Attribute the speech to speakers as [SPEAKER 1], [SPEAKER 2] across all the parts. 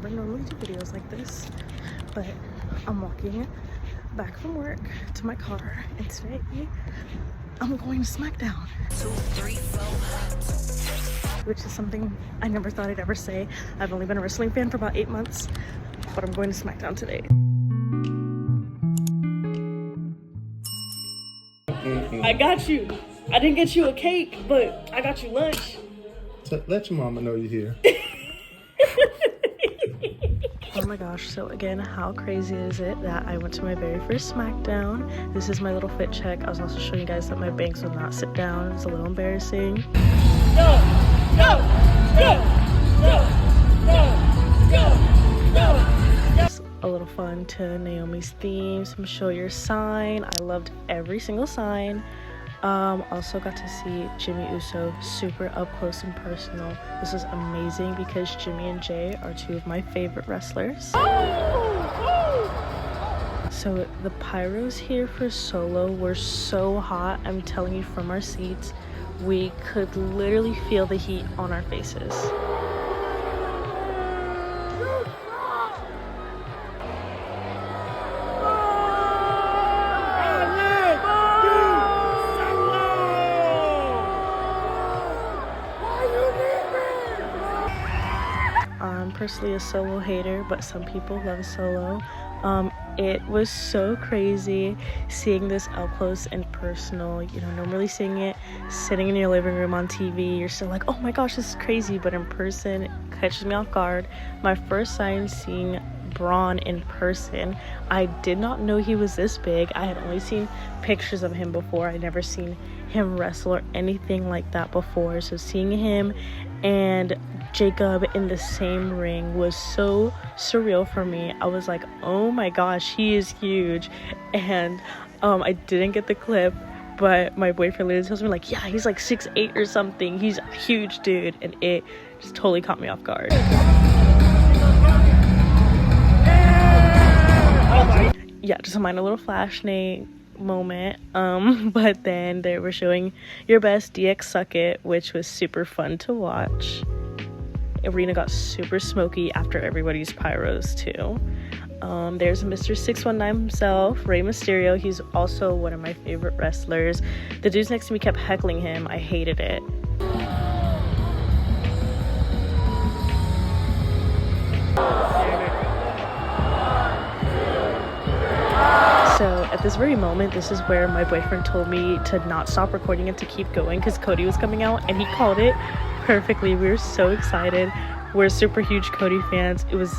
[SPEAKER 1] never normally do videos like this, but I'm walking back from work to my car, and today I'm going to SmackDown. 2, 3, 4. Which is something I never thought I'd ever say. I've only been a wrestling fan for about 8 months, but I'm going to SmackDown today. I got you. I didn't get you a cake, but I got you lunch.
[SPEAKER 2] So let your mama know you're here.
[SPEAKER 1] Oh my gosh, so again, how crazy is it that I went to my very first SmackDown? This is my little fit check. I was also showing you guys that my bangs will not sit down. It's a little embarrassing. Go! Go! Go! Go! Go! Go! Go! Just a little fun to Naomi's theme, some show your sign. I loved every single sign. Also got to see Jimmy Uso super up close and personal. This was amazing because Jimmy and Jay are two of my favorite wrestlers. So the pyros here for Solo were so hot. I'm telling you, from our seats, we could literally feel the heat on our faces. I'm personally a Solo hater, but some people love Solo. It was so crazy seeing this up close and personal. You know, normally seeing it sitting in your living room on TV, you're still like, oh my gosh, this is crazy, but in person, it catches me off guard. My first time seeing Braun in person, I did not know he was this big. I had only seen pictures of him before. I'd never seen him wrestle or anything like that before. So seeing him and Jacob in the same ring was so surreal for me. I was like, oh my gosh, he is huge. And I didn't get the clip, but my boyfriend literally tells me like, yeah, he's like 6'8" or something. He's a huge dude, and it just totally caught me off guard. Yeah, just a minor little flash moment. But then they were showing Your Best DX Suck It, which was super fun to watch. Arena got super smoky after everybody's pyros too. There's Mr. 619 himself, Rey Mysterio. He's also one of my favorite wrestlers. The dudes next to me kept heckling him. I hated it. So at this very moment, this is where my boyfriend told me to not stop recording and to keep going because Cody was coming out, and he called it perfectly. We were so excited. We're super huge Cody fans. It was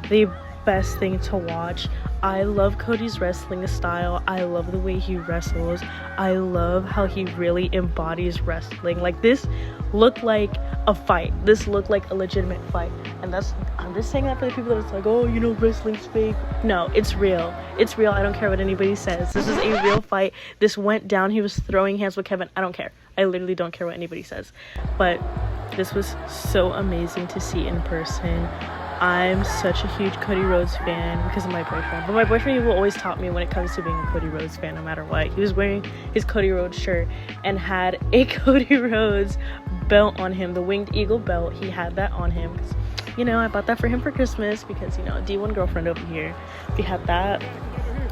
[SPEAKER 1] the best thing to watch. I love Cody's wrestling style. I love the way he wrestles. I love how he really embodies wrestling. Like, this looked like a fight. This looked like a legitimate fight. And I'm just saying that for the people that it's like, oh, you know, wrestling's fake. No, it's real. It's real. I don't care what anybody says. This is a real fight. This went down. He was throwing hands with Kevin. I don't care. I literally don't care what anybody says. But this was so amazing to see in person. I'm such a huge Cody Rhodes fan because of my boyfriend. But my boyfriend will always top me when it comes to being a Cody Rhodes fan, no matter what. He was wearing his Cody Rhodes shirt and had a Cody Rhodes belt on him, the Winged Eagle belt. He had that on him. You know, I bought that for him for Christmas because, you know, D1 girlfriend over here. He had that.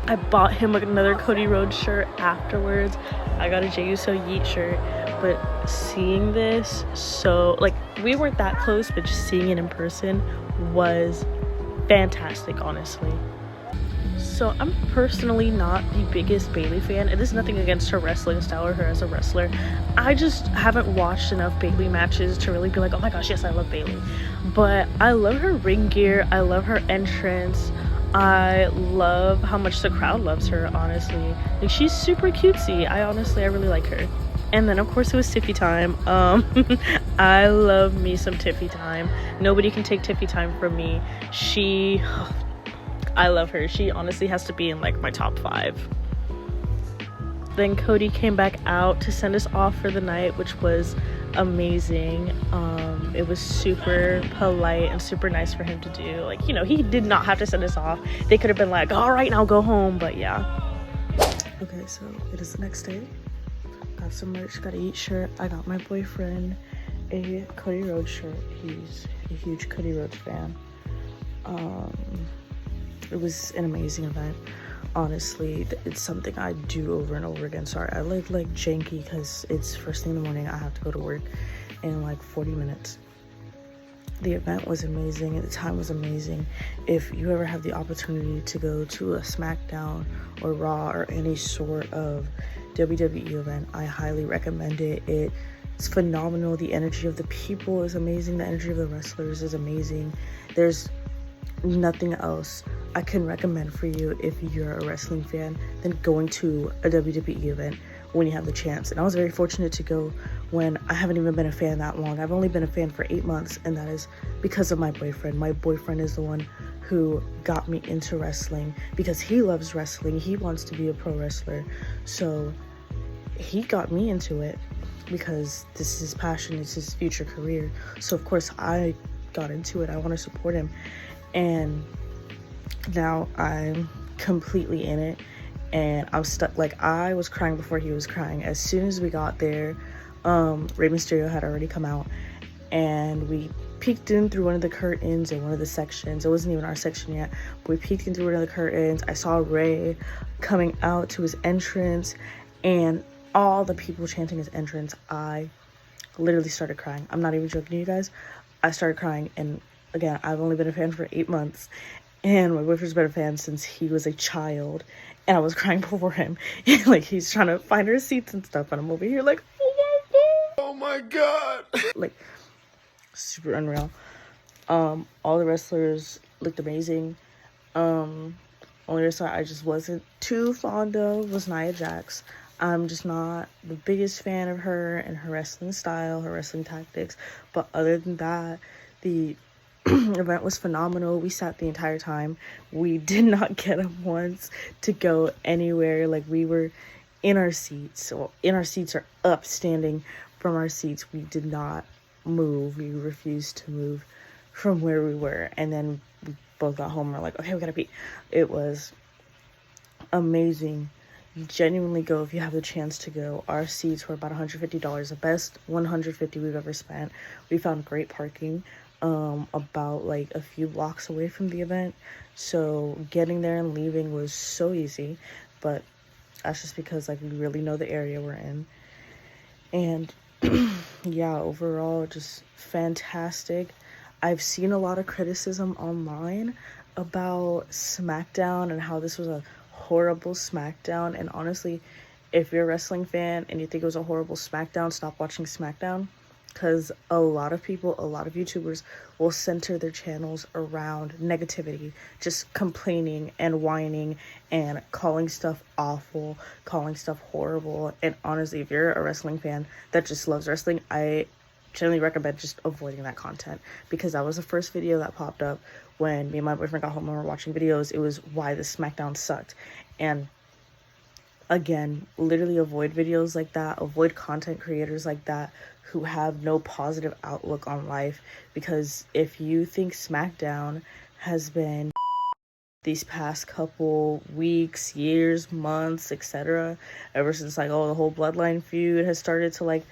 [SPEAKER 1] I bought him another Cody Rhodes shirt afterwards. I got a Jey Uso Yeet shirt. But seeing this, so, like, we weren't that close, but just seeing it in person was fantastic, honestly. So I'm personally not the biggest Bayley fan, and this is nothing against her wrestling style or her as a wrestler. I just haven't watched enough Bayley matches to really be like, oh my gosh, yes, I love Bayley. But I love her ring gear. I love her entrance. I love how much the crowd loves her, honestly. Like, she's super cutesy. I really like her. And then, of course, it was Tiffy time. I love me some Tiffy time. Nobody can take Tiffy time from me. I love her. She honestly has to be in, like, my top 5. Then Cody came back out to send us off for the night, which was amazing. It was super polite and super nice for him to do. Like, you know, he did not have to send us off. They could have been like, all right, now go home. But yeah. Okay, so it is the next day. Got some merch, got a Yeet shirt. I got my boyfriend a Cody Rhodes shirt. He's a huge Cody Rhodes fan. It was an amazing event. Honestly, it's something I do over and over again. Sorry, I live like janky because it's first thing in the morning. I have to go to work in like 40 minutes. The event was amazing and the time was amazing. If you ever have the opportunity to go to a SmackDown or Raw or any sort of WWE event, I highly recommend it. It's phenomenal. The energy of the people is amazing. The energy of the wrestlers is amazing. There's nothing else I can recommend for you if you're a wrestling fan than going to a WWE event when you have the chance. And I was very fortunate to go when I haven't even been a fan that long. I've only been a fan for 8 months, and that is because of my boyfriend. My boyfriend is the one who got me into wrestling because he loves wrestling. He wants to be a pro wrestler. So he got me into it because this is his passion, it's his future career. So of course I got into it. I want to support him. And now I'm completely in it. And I'm stuck. Like, I was crying before he was crying. As soon as we got there, Rey Mysterio had already come out, and we peeked in through one of the curtains in one of the sections. It wasn't even our section yet, but we peeked in through one of the curtains. I saw Rey coming out to his entrance, and all the people chanting his entrance. I literally started crying. I'm not even joking, you guys. I started crying, and again, I've only been a fan for 8 months, and my boyfriend's been a fan since he was a child. And I was crying before him. Like, he's trying to find our seats and stuff. And I'm over here like, oh my God. Like, super unreal. All the wrestlers looked amazing. Only wrestler I just wasn't too fond of was Nia Jax. I'm just not the biggest fan of her and her wrestling style, her wrestling tactics. But other than that, the event was phenomenal. We sat the entire time. We did not get up once to go anywhere. Like, we were in our seats. So in our seats, or up, standing from our seats. We did not move. We refused to move from where we were. And then we both got home. We're like, okay, we gotta pee. It was amazing. You genuinely go if you have the chance to go. Our seats were about $150, the best $150 we've ever spent. We found great parking about like a few blocks away from the event, so getting there and leaving was so easy. But that's just because like we really know the area we're in. And yeah, overall just fantastic. I've seen a lot of criticism online about SmackDown and how this was a horrible SmackDown, and honestly, if you're a wrestling fan and you think it was a horrible SmackDown, stop watching SmackDown. Because a lot of people, a lot of YouTubers will center their channels around negativity, just complaining and whining and calling stuff awful, calling stuff horrible. And honestly, if you're a wrestling fan that just loves wrestling, I generally recommend just avoiding that content, because that was the first video that popped up when me and my boyfriend got home and we were watching videos. It was why the SmackDown sucked. And again, literally avoid videos like that, avoid content creators like that who have no positive outlook on life. Because if you think SmackDown has been these past couple weeks, years, months, etc., ever since like, oh, the whole Bloodline feud has started to like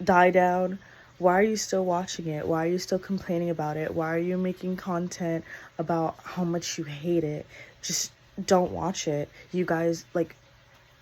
[SPEAKER 1] die down, why are you still watching it? Why are you still complaining about it? Why are you making content about how much you hate it? Just don't watch it. You guys, like,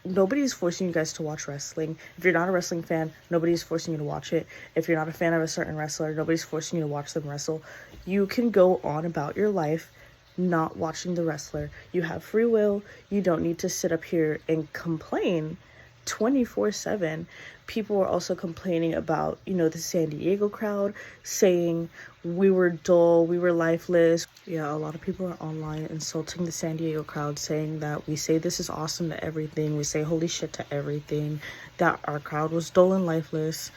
[SPEAKER 1] nobody's forcing you guys to watch wrestling. If you're not a wrestling fan, nobody's forcing you to watch it. If you're not a fan of a certain wrestler, nobody's forcing you to watch them wrestle. You can go on about your life not watching the wrestler. You have free will. You don't need to sit up here and complain 24/7. People were also complaining about, the San Diego crowd, saying we were dull, we were lifeless. Yeah, a lot of people are online insulting the San Diego crowd, saying that we say this is awesome to everything, we say holy shit to everything, that our crowd was dull and lifeless.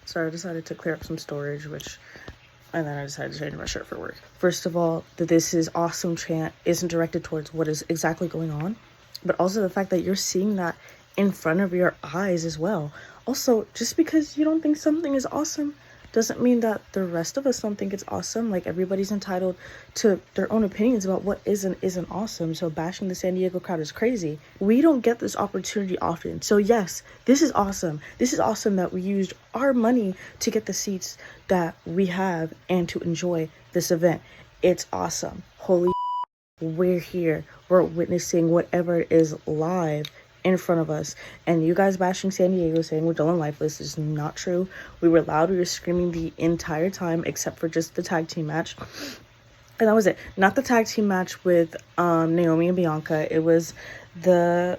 [SPEAKER 1] So I decided to clear up some storage, and then I decided to change my shirt for work. First of all, the "this is awesome" chant isn't directed towards what is exactly going on, but also the fact that you're seeing that in front of your eyes as well. Also, just because you don't think something is awesome doesn't mean that the rest of us don't think it's awesome. Like, everybody's entitled to their own opinions about what is and isn't awesome. So bashing the San Diego crowd is crazy. We don't get this opportunity often. So yes, this is awesome. This is awesome that we used our money to get the seats that we have and to enjoy this event. It's awesome. Holy, we're here. We're witnessing whatever it is live in front of us. And you guys bashing San Diego, saying we're dull and lifeless, is not true. We were loud. We were screaming the entire time, except for just the tag team match. And that was it. Not the tag team match with Naomi and Bianca. It was the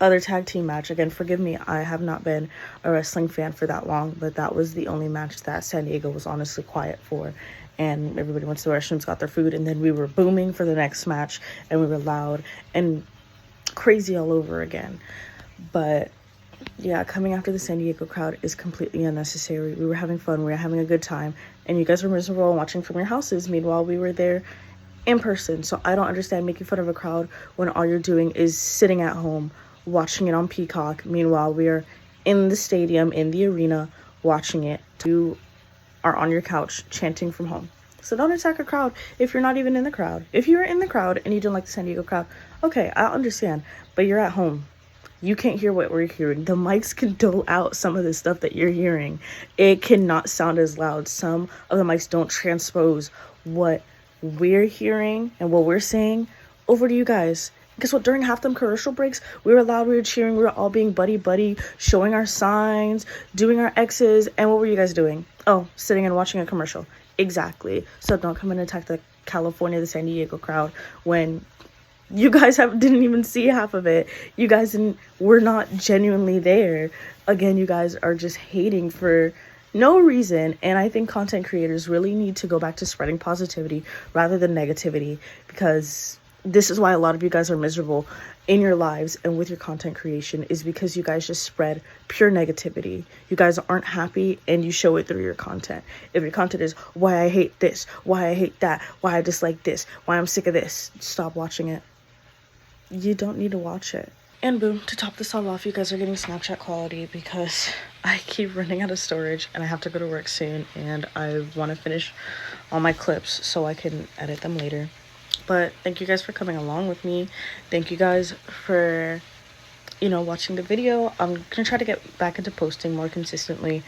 [SPEAKER 1] other tag team match. Again, forgive me, I have not been a wrestling fan for that long, but that was the only match that San Diego was honestly quiet for. And everybody went to the restrooms, got their food, and then we were booming for the next match, and we were loud and crazy all over again. But yeah, coming after the San Diego crowd is completely unnecessary. We were having fun, we were having a good time, and you guys were miserable and watching from your houses. Meanwhile, we were there in person. So I don't understand making fun of a crowd when all you're doing is sitting at home watching it on Peacock. Meanwhile, we're in the stadium, in the arena, watching it. You are on your couch chanting from home. So don't attack a crowd if you're not even in the crowd. If you're in the crowd and you don't like the San Diego crowd, okay, I understand, but you're at home. You can't hear what we're hearing. The mics can dole out some of the stuff that you're hearing. It cannot sound as loud. Some of the mics don't transpose what we're hearing and what we're saying over to you guys. Guess what? During halftime commercial breaks, we were loud, we were cheering, we were all being buddy, showing our signs, doing our X's. And what were you guys doing? Oh, sitting and watching a commercial. Exactly. So don't come and attack the the San Diego crowd when you guys didn't even see half of it. You guys were not genuinely there. Again, you guys are just hating for no reason. And I think content creators really need to go back to spreading positivity rather than negativity, because this is why a lot of you guys are miserable in your lives and with your content creation, is because you guys just spread pure negativity. You guys aren't happy and you show it through your content. If your content is why I hate this, why I hate that, why I dislike this, why I'm sick of this, stop watching it. You don't need to watch it. And boom, to top this all off, you guys are getting Snapchat quality because I keep running out of storage and I have to go to work soon, and I want to finish all my clips so I can edit them later. But thank you guys for coming along with me. Thank you guys for, watching the video. I'm gonna try to get back into posting more consistently.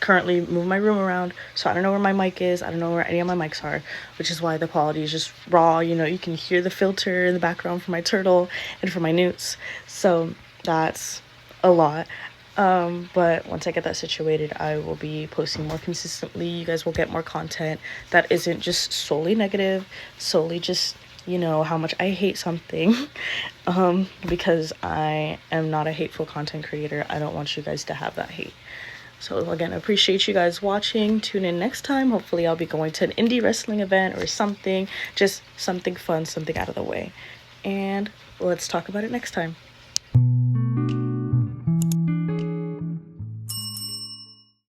[SPEAKER 1] Currently move my room around, so I don't know where my mic is. I don't know where any of my mics are, which is why the quality is just raw. You can hear the filter in the background for my turtle and for my newts. So that's a lot. But once I get that situated, I will be posting more consistently. You guys will get more content that isn't just solely negative, solely just, how much I hate something, because I am not a hateful content creator. I don't want you guys to have that hate. So again, I appreciate you guys watching. Tune in next time. Hopefully I'll be going to an indie wrestling event or something, just something fun, something out of the way. And let's talk about it next time.